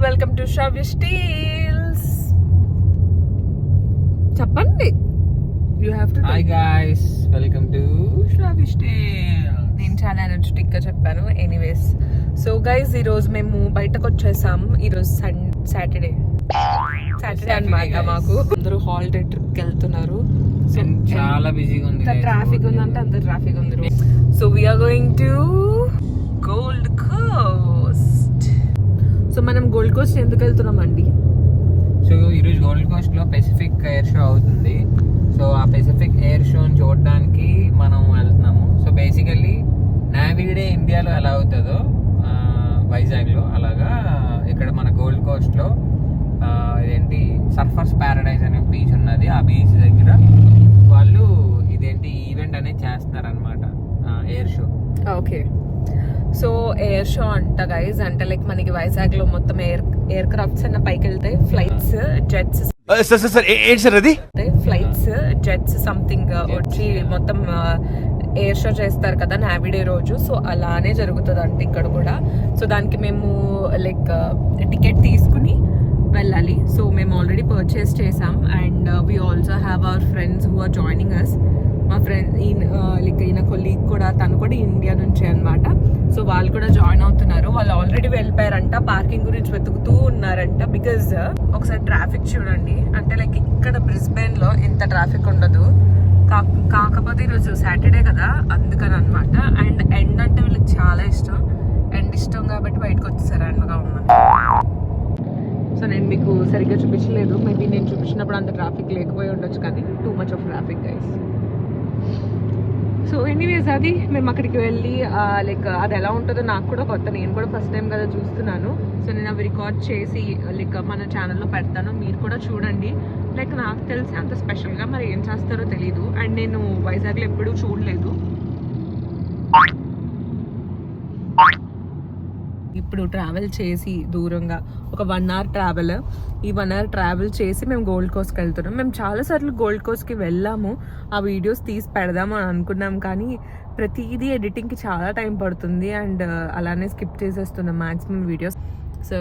Welcome to Sravya's tales. చెప్పండి. You have to. Hi guys, welcome to Sravya's tales. నేను చాలా energetic గా చెప్పాను. ఎనీవేస్, సో గైస్ ఈరోజు మేము బయటకు వచ్చేసాం. ఈరోజు సాటర్డే అన్నమాట. మాకు అందరూ హాలిడే ట్రిప్ కి వెళ్తున్నారు. సో చాలా బిజీగా ఉంది, ట్రాఫిక్ ఉందంటే అంత ట్రాఫిక్ ఉంది. So we're going to Gold Coast. So మనం గోల్డ్ కోస్ట్ ఎందుకు వెళ్తున్నాం అండి? సో ఈరోజు గోల్డ్ కోస్ట్ లో పెసిఫిక్ ఎయిర్ షో అవుతుంది. సో ఆ పెసిఫిక్ ఎయిర్ షోని చూడడానికి మనం వెళ్తున్నాము. సో బేసికల్లీ నావిడే ఇండియాలో ఎలా అవుతుందో వైజాగ్ లో, అలాగా ఇక్కడ మన గోల్డ్ కోస్ట్ లో ఇదేంటి సర్ఫర్స్ ప్యారడైజ్ అనే బీచ్ ఉన్నది. ఆ బీచ్ దగ్గర వాళ్ళు ఇదేంటి ఈవెంట్ అనేది చేస్తున్నారు అనమాట, air show. Okay, so air show అంట గైజ్. అంటే లైక్ మనకి వైజాగ్ లో మొత్తం ఎయిర్ క్రాఫ్ట్స్ అన్న పైకి వెళ్తాయి. Flights, jets, flights, jets something వచ్చి మొత్తం ఎయిర్ షో చేస్తారు కదా నావిడే రోజు. సో అలానే జరుగుతుంది అంటే ఇక్కడ కూడా. సో దానికి మేము లైక్ టికెట్ తీసుకుని వెళ్ళాలి. సో మేము ఆల్రెడీ పర్చేస్ చేసాం. And we also have our friends who are joining us. మా ఫ్రెండ్ ఈయన కొలీగ్ కూడా, తను కూడా ఇండియా నుంచే అనమాట. సో వాళ్ళు కూడా జాయిన్ అవుతున్నారు. వాళ్ళు ఆల్రెడీ వెళ్ళిపోయారంట. పార్కింగ్ గురించి వెతుకుతూ ఉన్నారంట. బికాజ్ ఒకసారి ట్రాఫిక్ చూడండి. అంటే లైక్ ఇక్కడ బ్రిస్బెన్ లో ఇంత ట్రాఫిక్ ఉండదు. కాకపోతే ఈరోజు సాటర్డే కదా, అందుకని అనమాట. అండ్ ఎండ్ అంటే వీళ్ళకి చాలా ఇష్టం. ఎండ్ ఇష్టం కాబట్టి బయటకు వచ్చేసారు ఎండగా ఉందని. సో నేను మీకు సరిగ్గా చూపించలేదు. మేబీ నేను చూపించినప్పుడు అంత ట్రాఫిక్ లేకపోయి ఉండొచ్చు, కానీ too much of traffic guys. So anyways, అది మేము అక్కడికి వెళ్ళి లైక్ అది ఎలా ఉంటుందో నాకు కూడా కొత్త. నేను కూడా ఫస్ట్ టైం కదా చూస్తున్నాను. సో నేను అవి రికార్డ్ చేసి లైక్ మన ఛానల్లో పెడతాను, మీరు కూడా చూడండి. లైక్ నాకు తెలిసి అంత స్పెషల్గా మరి ఏం చేస్తారో తెలీదు. అండ్ నేను వైజాగ్లో ఎప్పుడూ చూడలేదు. ఇప్పుడు ట్రావెల్ చేసి దూరంగా ఒక 1 hour ట్రావెల్. ఈ 1 hour ట్రావెల్ చేసి మేము గోల్డ్ కోస్ట్కి వెళ్తున్నాం. మేము చాలాసార్లు గోల్డ్ కోస్ట్కి వెళ్ళాము. ఆ వీడియోస్ తీసి పెడదాము అని అనుకున్నాం, కానీ ప్రతిదీ ఎడిటింగ్కి చాలా టైం పడుతుంది. అండ్ అలానే స్కిప్ చేసేస్తున్నాం మ్యాక్సిమం వీడియోస్. సో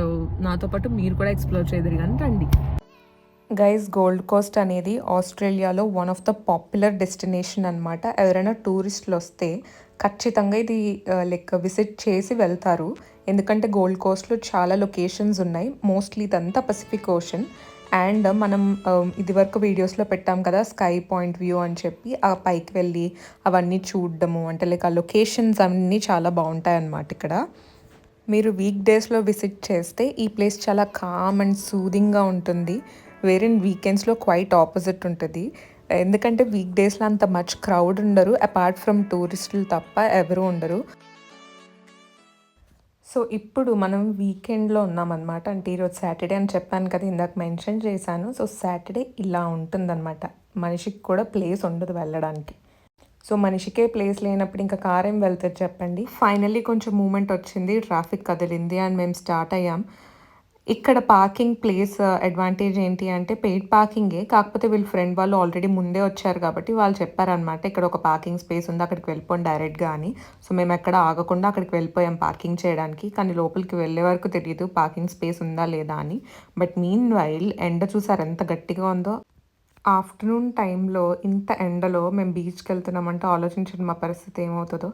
నాతో పాటు మీరు కూడా ఎక్స్ప్లోర్ చేయదురు కానీ రండి. గైస్, గోల్డ్ కోస్ట్ అనేది ఆస్ట్రేలియాలో one of the popular destination అనమాట. ఎవరైనా టూరిస్టులు వస్తే ఖచ్చితంగా ఇది లైక్ విజిట్ చేసి వెళ్తారు. ఎందుకంటే గోల్డ్ కోస్ట్లో చాలా లొకేషన్స్ ఉన్నాయి. మోస్ట్లీ ఇదంతా పసిఫిక్ ఓషన్. అండ్ మనం ఇది వరకు వీడియోస్లో పెట్టాం కదా స్కై పాయింట్ వ్యూ అని చెప్పి, ఆ పైకి వెళ్ళి అవన్నీ చూడడము, అంటే లైక్ ఆ లొకేషన్స్ అన్నీ చాలా బాగుంటాయి అన్నమాట. ఇక్కడ మీరు వీక్ డేస్లో విజిట్ చేస్తే ఈ ప్లేస్ చాలా కామ్ అండ్ సూదింగ్గా ఉంటుంది. వేరే వీకెండ్స్లో క్వైట్ ఆపోజిట్ ఉంటుంది. ఎందుకంటే వీక్ డేస్లో అంత మచ్ క్రౌడ్ ఉండరు, అపార్ట్ ఫ్రమ్ టూరిస్టులు తప్ప ఎవరు ఉండరు. సో ఇప్పుడు మనం వీకెండ్లో ఉన్నామన్నమాట. అంటే ఈరోజు సాటర్డే అని చెప్పాను కదా, ఇందాక మెన్షన్ చేశాను. సో సాటర్డే ఇలా ఉంటుందన్నమాట. మనిషికి కూడా ప్లేస్ ఉండదు వెళ్ళడానికి. సో మనిషికే ప్లేస్ లేనప్పుడు ఇంకా కార్ ఏం వెళ్తుంది చెప్పండి. ఫైనల్లీ కొంచెం మూమెంట్ వచ్చింది, ట్రాఫిక్ కదిలింది అండ్ మేము స్టార్ట్ అయ్యాం. ఇక్కడ పార్కింగ్ ప్లేస్ అడ్వాంటేజ్ ఏంటి అంటే పెయిడ్ పార్కింగే. కాకపోతే వీళ్ళ ఫ్రెండ్ వాళ్ళు ఆల్రెడీ ముందే వచ్చారు కాబట్టి వాళ్ళు చెప్పారనమాట, ఇక్కడ ఒక పార్కింగ్ స్పేస్ ఉంది, అక్కడికి వెళ్ళిపోండి డైరెక్ట్గా అని. సో మేము ఎక్కడ ఆగకుండా అక్కడికి వెళ్ళిపోయాం పార్కింగ్ చేయడానికి. కానీ లోపలికి వెళ్ళే వరకు తెలియదు పార్కింగ్ స్పేస్ ఉందా లేదా అని. బట్ మీన్ వైల్ ఎండ చూసారు ఎంత గట్టిగా ఉందో. ఆఫ్టర్నూన్ టైంలో ఇంత ఎండలో మేము బీచ్కి వెళ్తున్నామంటే ఆలోచించండి మా పరిస్థితి ఏమవుతుందో.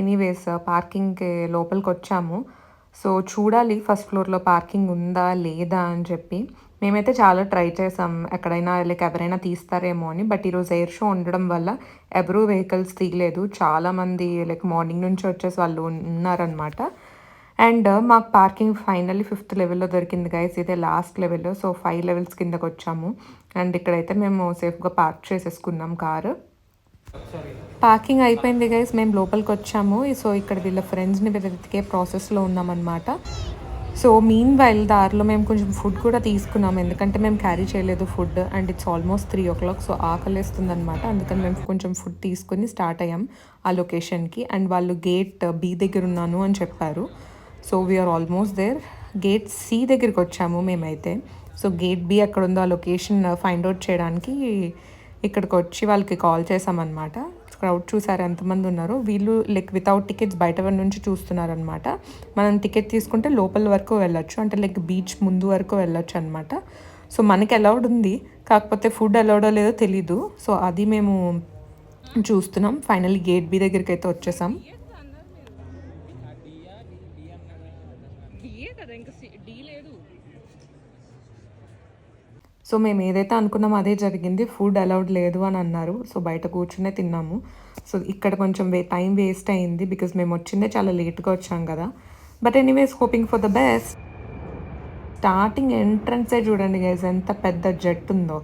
ఎనీవేస్, పార్కింగ్కి లోపలికి వచ్చాము. సో చూడాలి ఫస్ట్ ఫ్లోర్లో పార్కింగ్ ఉందా లేదా అని చెప్పి. మేమైతే చాలా ట్రై చేసాం ఎక్కడైనా లైక్ ఎవరైనా తీస్తారేమో అని. బట్ ఈరోజు ఎయిర్ షో ఉండడం వల్ల ఎవరూ వెహికల్స్ తీయలేదు. చాలామంది లైక్ మార్నింగ్ నుంచి వచ్చేసి వాళ్ళు ఉన్నారనమాట. అండ్ మాకు పార్కింగ్ ఫైనల్లీ 5th లెవెల్లో దొరికింది గైస్. ఇదే లాస్ట్ లెవెల్. సో 5 levels కిందకు వచ్చాము. అండ్ ఇక్కడైతే మేము సేఫ్గా పార్క్ చేసేసుకున్నాం కారు. పార్కింగ్ అయిపోయింది గైస్, మేము లోపలికి వచ్చాము. సో ఇక్కడ వీళ్ళ ఫ్రెండ్స్ని వెతికే ప్రాసెస్లో ఉన్నామన్నమాట. సో మీన్ వైల్ దారిలో మేము కొంచెం ఫుడ్ కూడా తీసుకున్నాం, ఎందుకంటే మేము క్యారీ చేయలేదు food. And it's almost 3 o'clock. So ఆకలిస్తుంది అనమాట. అందుకని మేము కొంచెం ఫుడ్ తీసుకుని స్టార్ట్ అయ్యాం ఆ లొకేషన్కి. అండ్ వాళ్ళు గేట్ B దగ్గర ఉన్నాను అని చెప్పారు. So we're almost there. Gate C దగ్గరికి వచ్చాము మేమైతే. సో గేట్ B ఎక్కడ ఉందో ఆ లొకేషన్ ఫైండ్ అవుట్ చేయడానికి ఇక్కడికి వచ్చి వాళ్ళకి కాల్ చేసామన్నమాట. క్రౌడ్ చూసారు ఎంతమంది ఉన్నారో. వీళ్ళు లైక్ వితౌట్ టికెట్స్ బయట నుంచి చూస్తున్నారనమాట. మనం టికెట్ తీసుకుంటే లోపల వరకు వెళ్ళొచ్చు, అంటే లైక్ బీచ్ ముందు వరకు వెళ్ళొచ్చు అనమాట. సో మనకి అలౌడ్ ఉంది, కాకపోతే ఫుడ్ అలౌడో లేదో తెలీదు. సో అది మేము చూస్తున్నాం. ఫైనల్లీ గేట్ బి దగ్గరికి అయితే వచ్చేసాం. సో మేము ఏదైతే అనుకున్నామో అదే జరిగింది. ఫుడ్ అలౌడ్ లేదు అని అన్నారు. సో బయట కూర్చునే తిన్నాము. సో ఇక్కడ కొంచెం టైం వేస్ట్ అయింది, బికాజ్ మేము వచ్చిందే చాలా లేట్గా వచ్చాం కదా. But anyways hoping for the best. Starting ఎంట్రన్సే చూడండి గైస్, ఎంత పెద్ద జెట్ ఉందో.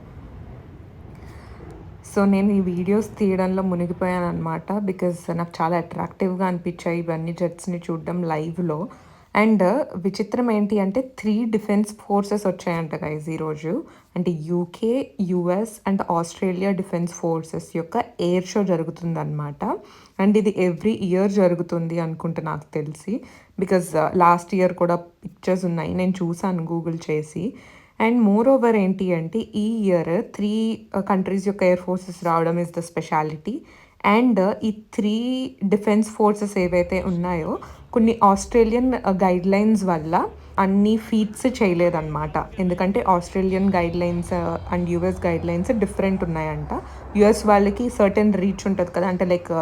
సో నేను ఈ వీడియోస్ తీయడంలో మునిగిపోయాను అనమాట, బికాజ్ నాకు చాలా అట్రాక్టివ్గా అనిపించాయి ఇవన్నీ జెట్స్ని చూడడం లైవ్లో. అండ్ విచిత్రం ఏంటి అంటే 3 డిఫెన్స్ ఫోర్సెస్ వచ్చాయంట గైజ్ ఈరోజు. అంటే UK, US and Australia defence forces యొక్క ఎయిర్ షో జరుగుతుందన్నమాట. అండ్ ఇది ఎవ్రీ ఇయర్ జరుగుతుంది అనుకుంటా నాకు తెలిసి, బికాజ్ లాస్ట్ ఇయర్ కూడా పిక్చర్స్ ఉన్నాయి, నేను చూసాను గూగుల్ చేసి. అండ్ మోర్ ఓవర్ ఏంటి అంటే ఈ ఇయర్ 3 కంట్రీస్ యొక్క ఎయిర్ ఫోర్సెస్ రావడం ఇస్ ద స్పెషాలిటీ. అండ్ ఈ 3 డిఫెన్స్ ఫోర్సెస్ ఏవైతే ఉన్నాయో కొన్ని ఆస్ట్రేలియన్ గైడ్ లైన్స్ వల్ల అన్ని ఫీట్స్ చేయలేదన్నమాట. ఎందుకంటే Australian guide lines and US guide lines different ఉన్నాయంట. యుఎస్ వాళ్ళకి సర్టెన్ రీచ్ ఉంటుంది కదా, అంటే లైక్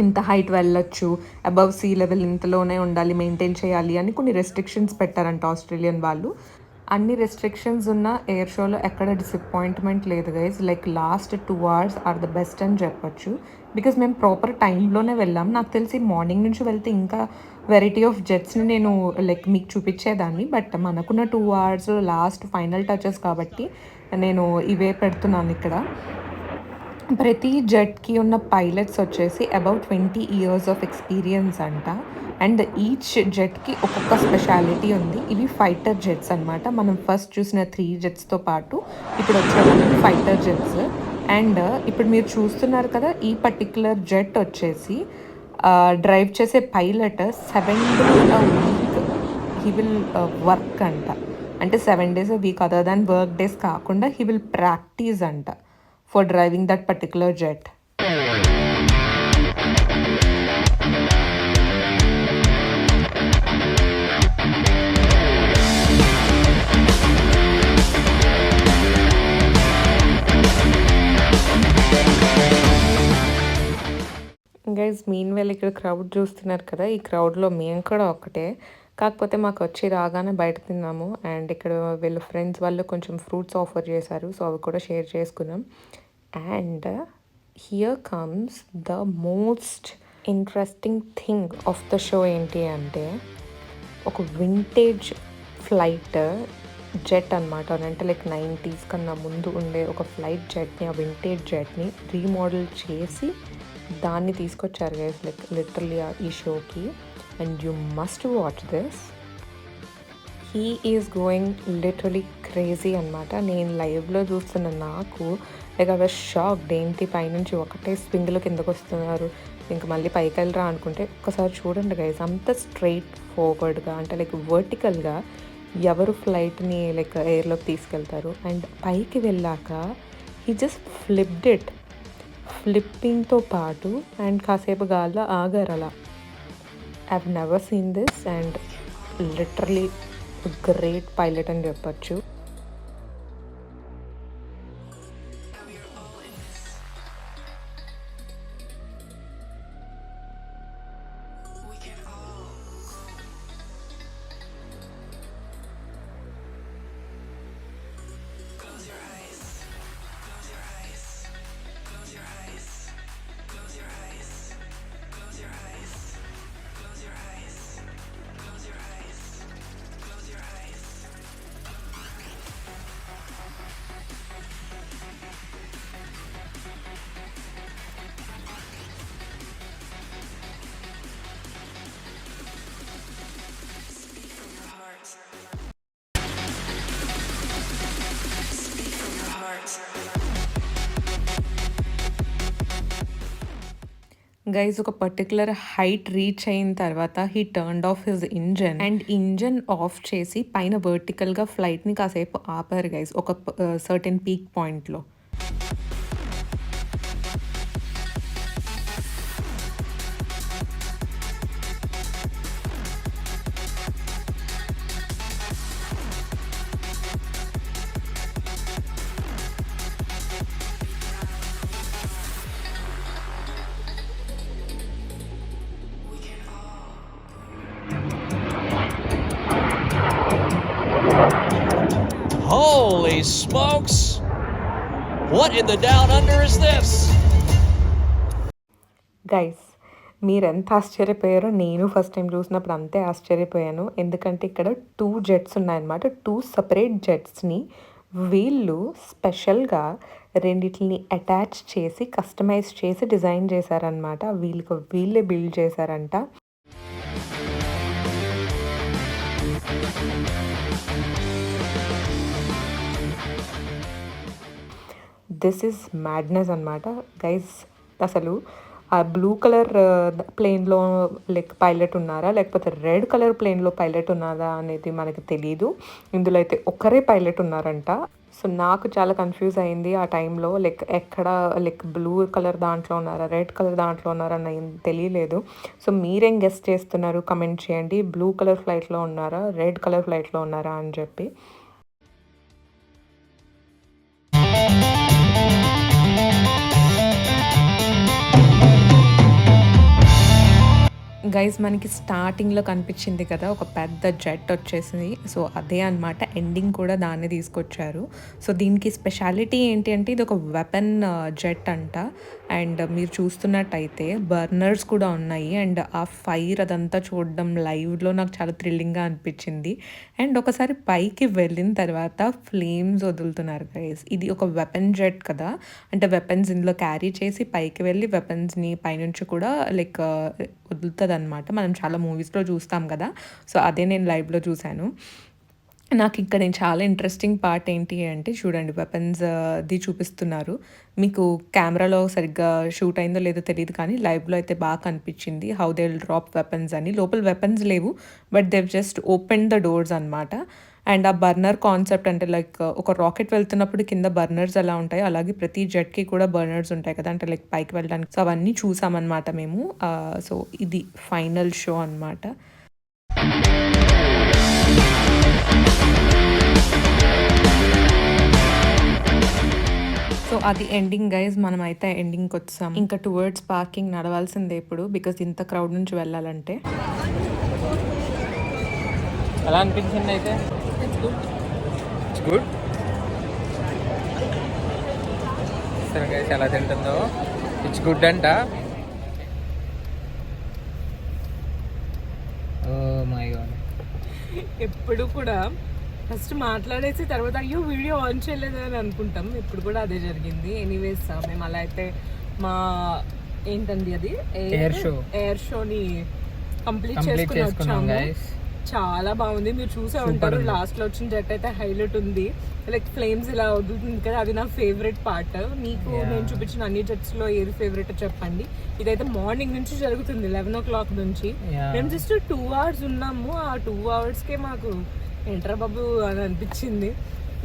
ఇంత హైట్ వెళ్ళొచ్చు, అబవ్ సీ లెవెల్ ఇంతలోనే ఉండాలి, మెయింటైన్ చేయాలి అని కొన్ని రెస్ట్రిక్షన్స్ పెట్టారంట ఆస్ట్రేలియన్ వాళ్ళు. అన్ని రెస్ట్రిక్షన్స్ ఉన్న ఎయిర్ షోలో ఎక్కడ డిసప్పాయింట్మెంట్ లేదు guys. Like last 2 hours are the best అని చెప్పొచ్చు, బికాజ్ మేము ప్రాపర్ టైంలోనే వెళ్ళాం. నాకు తెలిసి మార్నింగ్ నుంచి వెళ్తే ఇంకా వెరైటీ ఆఫ్ జెట్స్ని నేను లైక్ మీకు చూపించేదాన్ని, బట్ మనకున్న 2 hours లాస్ట్ ఫైనల్ టచెస్ కాబట్టి నేను ఇవే పెడుతున్నాను ఇక్కడ. ప్రతి జెట్కి ఉన్న పైలట్స్ వచ్చేసి అబౌట్ 20 years ఆఫ్ ఎక్స్పీరియన్స్ అంట. అండ్ ఈచ్ జెట్కి ఒక్కొక్క స్పెషాలిటీ ఉంది. ఇవి ఫైటర్ జెట్స్ అనమాట. మనం ఫస్ట్ చూసిన 3 జెట్స్తో పాటు ఇప్పుడు వచ్చేవన్నీ ఫైటర్ జెట్స్. అండ్ ఇప్పుడు మీరు చూస్తున్నారు కదా, ఈ పర్టిక్యులర్ జెట్ వచ్చేసి డ్రైవ్ చేసే pilot 7 days a week he will work అంట. అంటే 7 days a week other than work days కాకుండా హీ విల్ ప్రాక్టీస్ అంట for driving that particular jet. Guys mean వేళ ఇక్కడ క్రౌడ్ చూస్తున్నారు కదా, ఈ క్రౌడ్లో మేము కూడా ఒకటే. కాకపోతే మాకు వచ్చి రాగానే బయట తిన్నాము. అండ్ ఇక్కడ వీళ్ళ ఫ్రెండ్స్ వాళ్ళు కొంచెం ఫ్రూట్స్ ఆఫర్ చేశారు, సో అవి కూడా షేర్ చేసుకున్నాం. And here comes the most interesting thing of the show ఏంటి అంటే ఒక వింటేజ్ ఫ్లైట్ జెట్ అనమాట. అంటే లైక్ 90s కన్నా ముందు ఉండే ఒక ఫ్లైట్ జెట్ని, ఆ వింటేజ్ జెట్ని రీమోడల్ చేసి దాన్ని తీసుకొచ్చారు గైస్, లైక్ లిటరల్లీ ఈ షోకి. And you must watch this. He is going literally crazy అనమాట. నేను లైవ్లో చూస్తున్న నాకు లైక్ ఐ వాజ్ షాక్డ్. ఏంటి పైనుంచి ఒకటే స్వింగ్లో కిందకు వస్తున్నారు, ఇంక మళ్ళీ పైకి వెళ్ళరా అనుకుంటే ఒక్కసారి చూడండి గైస్, అంత స్ట్రైట్ ఫార్వర్డ్గా అంటే లైక్ వర్టికల్గా ఎవరు ఫ్లైట్ని లైక్ ఎయిర్లోకి తీసుకెళ్తారు. అండ్ పైకి వెళ్ళాక హీ జస్ట్ ఫ్లిప్డ్ ఇట్, ఫ్లిప్పింగ్తో పాటు అండ్ కాసేపు గాల్లో ఆగారు అలా. I have never seen this and literally great pilot అని చెప్పచ్చు. గైజ్ ఒక పర్టికులర్ హైట్ రీచ్ అయిన తర్వాత he turned of his engine and engine of చేసి పైన వర్టికల్గా ఫ్లైట్ని కాసేపు ఆపారు గైజ్ ఒక సర్టెన్ పీక్ పాయింట్లో. Holy smokes! What in the down under is this? Guys మీరు ఎంత ఆశ్చర్యపోయారో నేను ఫస్ట్ టైం చూసినప్పుడు అంతే ఆశ్చర్యపోయాను. ఎందుకంటే ఇక్కడ 2 జెట్స్ ఉన్నాయన్నమాట. 2 సపరేట్ జెట్స్ని వీళ్ళు స్పెషల్గా రెండిటిని అటాచ్ చేసి కస్టమైజ్ చేసి డిజైన్ చేశారనమాట. వీళ్ళే బిల్డ్ చేశారంట. దిస్ ఈజ్ మ్యాడ్నెస్ అనమాట గైస్. అసలు ఆ బ్లూ కలర్ ప్లేన్లో పైలట్ ఉన్నారా లేకపోతే రెడ్ కలర్ ప్లేన్లో పైలట్ ఉన్నారా అనేది మనకి తెలీదు. ఇందులో అయితే ఒకరే పైలట్ ఉన్నారంట. సో నాకు చాలా కన్ఫ్యూజ్ అయింది ఆ టైంలో. ఎక్కడ బ్లూ కలర్ దాంట్లో ఉన్నారా రెడ్ కలర్ దాంట్లో ఉన్నారా అని తెలియలేదు. సో మీరేం గెస్ట్ చేస్తున్నారు కమెంట్ చేయండి. బ్లూ కలర్ ఫ్లైట్లో ఉన్నారా రెడ్ కలర్ ఫ్లైట్లో ఉన్నారా అని చెప్పి. గైస్ మనకి స్టార్టింగ్లో కనిపించింది కదా ఒక పెద్ద జెట్ వచ్చేసింది. సో అదే అనమాట ఎండింగ్ కూడా దాన్ని తీసుకొచ్చారు. సో దీనికి స్పెషాలిటీ ఏంటి అంటే ఇది ఒక వెపన్ జెట్ అంట. అండ్ మీరు చూస్తున్నట్టయితే బర్నర్స్ కూడా ఉన్నాయి. అండ్ ఆ ఫైర్ అదంతా చూడడం లైవ్లో నాకు చాలా థ్రిల్లింగ్గా అనిపించింది. అండ్ ఒకసారి పైకి వెళ్ళిన తర్వాత ఫ్లేమ్స్ వదులుతున్నారు గైస్. ఇది ఒక వెపన్ జెట్ కదా, అంటే వెపన్స్ ఇందులో క్యారీ చేసి పైకి వెళ్ళి వెపన్స్ని పైనుంచి కూడా వదులుతుంది అనమాట. మనం చాలా మూవీస్లో చూస్తాం కదా. సో అదే నేను లైవ్లో చూశాను. నాకు ఇక్కడ నేను చాలా ఇంట్రెస్టింగ్ పార్ట్ ఏంటి అంటే చూడండి వెపన్స్ ది చూపిస్తున్నారు. మీకు కెమెరాలో సరిగ్గా షూట్ అయిందో లేదో తెలియదు కానీ లైవ్లో అయితే బాగా కనిపించింది. How they will drop weapons అని. లోపల వెపన్స్ లేవు but they just open the doors అనమాట. అండ్ ఆ బర్నర్ కాన్సెప్ట్ అంటే ఒక రాకెట్ వెళ్తున్నప్పుడు కింద బర్నర్స్ ఎలా ఉంటాయో అలాగే ప్రతి జెట్కి కూడా బర్నర్స్ ఉంటాయి కదా, అంటే పైకి వెళ్ళడానికి. సో అవన్నీ చూసామన్నమాట మేము. సో ఇది ఫైనల్ షో అనమాట. సో అది ఎండింగ్ గైజ్. మనం అయితే ఎండింగ్కి వచ్చాం. ఇంకా టువర్డ్స్ పార్కింగ్ నడవాల్సిందే ఇప్పుడు, బికాజ్ ఇంత క్రౌడ్ నుంచి వెళ్ళాలంటే. ఎలా అనిపించింది అయితే? It's good. సరే గైస్ ఎలా తింటుందో. ఇట్స్ గుడ్ అంట. Oh my God. ఎప్పుడు కూడా ఫస్ట్ మాట్లాడేసి తర్వాత అయ్యో వీడియో ఆన్ చేయలేదు అని అనుకుంటాం. ఇప్పుడు కూడా అదే జరిగింది. ఎనీవేస్ మేము అలా అయితే మా ఏంటండి అది ఎయిర్ షోని కంప్లీట్ చేసుకుని వచ్చాము. చాలా బాగుంది. మీరు చూసే ఉంటారు లాస్ట్ లో వచ్చిన జెట్ అయితే హైలైట్ ఉంది. ఫ్లేమ్స్ ఇలా వదులుతుంది కదా, అది నా ఫేవరెట్ పార్ట్. మీకు నేను చూపించిన అన్ని జెట్స్ లో ఏది ఫేవరెట్ చెప్పండి. ఇదైతే మార్నింగ్ నుంచి జరుగుతుంది 11 o'clock నుంచి. మేము జస్ట్ 2 hours ఉన్నాము. ఆ 2 hours మాకు ఎంటర్ బాబు అని అనిపించింది.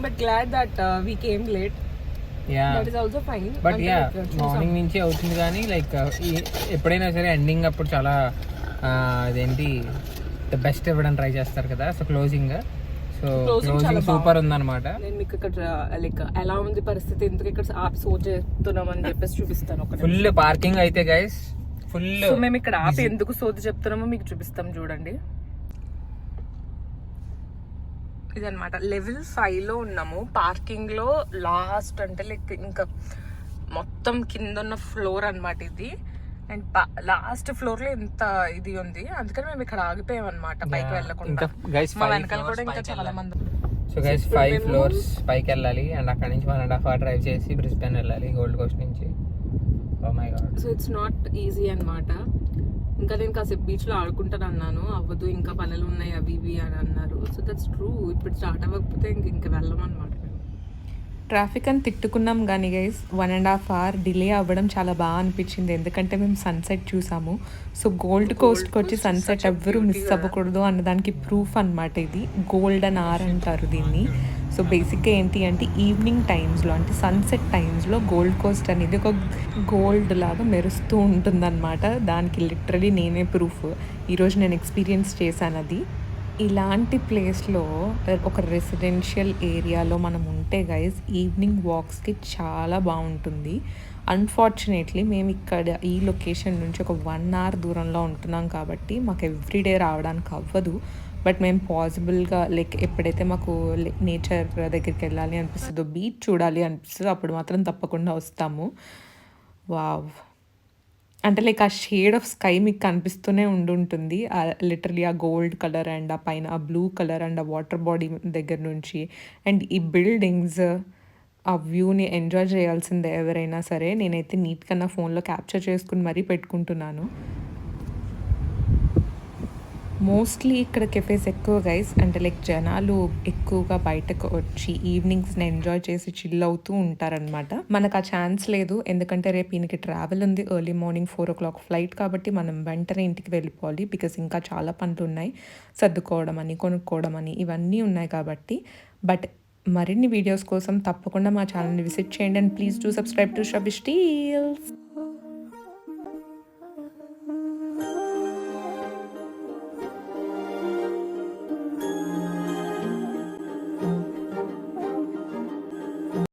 But glad that we came late. That is also fine. But morning నుంచి అవుతుంది కానీ ఎప్పుడైనా సరే ఎండింగ్ అప్పుడు చాలా అదేంటి బెస్ట్ ఇవ్వడం ట్రై చేస్తారు కదా. సో క్లోజింగ్ సూపర్ ఉందన్నమాట. నేను మీకు ఇక్కడ ఎలా ఉంది పరిస్థితి, ఎందుకు ఇక్కడ ఆపి సో చెప్తున్నాం అని చెప్పేసి చూపిస్తాను. ఫుల్ పార్కింగ్ అయితే గైస్ ఫుల్. మేము ఇక్కడ ఆపి ఎందుకు సోది చెప్తున్నామో మీకు చూపిస్తాం చూడండి. ఇదనమాట లెవెల్ 5లో ఉన్నాము. పార్కింగ్ లో లాస్ట్ అంటే ఇంకా మొత్తం కింద ఉన్న ఫ్లోర్ అనమాట ఇది. అండ్ లాస్ట్ ఫ్లోర్ లో ఎంత ఇది ఉంది, అందుకని మేము ఇక్కడ ఆగిపోయాం అనమాట పైకి వెళ్ళకుండా. మా వెనకాల కూడా ఇంకా చాలా మంది. సో గైస్ 5 floors పైకి వెళ్ళాలి. అండ్ అక్కడ నుంచి 1.5 hours డ్రైవ్ చేసి బ్రిస్బెన్ వెళ్ళాలి గోల్డ్ కోస్ట్ నుంచి. Oh my God. So it's not easy అనమాట. ఇంకా నేను కాసేపు బీచ్ లో ఆడుకుంటాను అన్నాను, అవ్వదు ఇంకా పనులు ఉన్నాయి అవి ఇవి అని అన్నారు. So that's true. ఇప్పుడు స్టార్ట్ అవ్వకపోతే ఇంకా వెళ్ళం అనమాట. ట్రాఫిక్ అని తిట్టుకున్నాం కానీ గైస్ 1.5 hour డిలే అవ్వడం చాలా బాగా అనిపించింది. ఎందుకంటే మేము సన్సెట్ చూసాము. సో గోల్డ్ కోస్ట్కి వచ్చి సన్సెట్ ఎవ్వరూ మిస్ అవ్వకూడదు అన్నదానికి ప్రూఫ్ అనమాట ఇది. గోల్డెన్ అవర్ అంటారు దీన్ని. సో బేసిక్గా ఏంటి అంటే ఈవినింగ్ టైమ్స్లో అంటే సన్సెట్ టైమ్స్లో గోల్డ్ కోస్ట్ అనేది ఒక గోల్డ్ లాగా మెరుస్తూ ఉంటుందన్నమాట. దానికి లిటరలీ నేనే ప్రూఫ్. ఈరోజు నేను ఎక్స్పీరియన్స్ చేశాను అది. ఇలాంటి ప్లేస్లో ఒక రెసిడెన్షియల్ ఏరియాలో మనం ఉంటే గైజ్ ఈవినింగ్ వాక్స్కి చాలా బాగుంటుంది. అన్ఫార్చునేట్లీ మేము ఇక్కడ ఈ లొకేషన్ నుంచి ఒక 1 hour దూరంలో ఉంటున్నాం కాబట్టి మాకు ఎవ్రీడే రావడానికి అవ్వదు. బట్ మేము పాసిబుల్గా లైక్ ఎప్పుడైతే మాకు నేచర్ దగ్గరికి వెళ్ళాలి అనిపిస్తుందో, బీచ్ చూడాలి అనిపిస్తుందో అప్పుడు మాత్రం తప్పకుండా వస్తాము. వావ్! అంటే లైక్ ఆ షేడ్ ఆఫ్ స్కై మీకు కనిపిస్తూనే ఉండుంటుంది. లిటరల్లీ ఆ గోల్డ్ కలర్ అండ్ ఆ పైన ఆ బ్లూ కలర్ అండ్ ఆ వాటర్ బాడీ దగ్గర నుంచి అండ్ ఈ బిల్డింగ్స్, ఆ వ్యూని ఎంజాయ్ చేయాల్సిందే ఎవరైనా సరే. నేనైతే నీట్‌గా నా ఫోన్‌లో క్యాప్చర్ చేసుకొని మరీ పెట్టుకుంటున్నాను. మోస్ట్‌లీ ఇక్కడ కెఫేస్ ఎక్కువ గైస్. అంటే లైక్ జనాలు ఎక్కువగా బయటకు వచ్చి ఈవినింగ్స్‌ని ఎంజాయ్ చేసి చిల్ అవుతూ ఉంటారనమాట. మనకు ఆ ఛాన్స్ లేదు. ఎందుకంటే రేపు ఈయనకి ట్రావెల్ ఉంది. ఎర్లీ మార్నింగ్ 4:00 ఫ్లైట్ కాబట్టి మనం వెంటనే ఇంటికి వెళ్ళిపోవాలి. బికాజ్ ఇంకా చాలా పనులున్నాయి. సర్దుకోవడం అని, కొనుక్కోవడం అని ఇవన్నీ ఉన్నాయి కాబట్టి. బట్ మరిన్ని వీడియోస్ కోసం తప్పకుండా మా ఛానల్‌ని విజిట్ చేయండి. And please do subscribe to Shravish టీల్స్.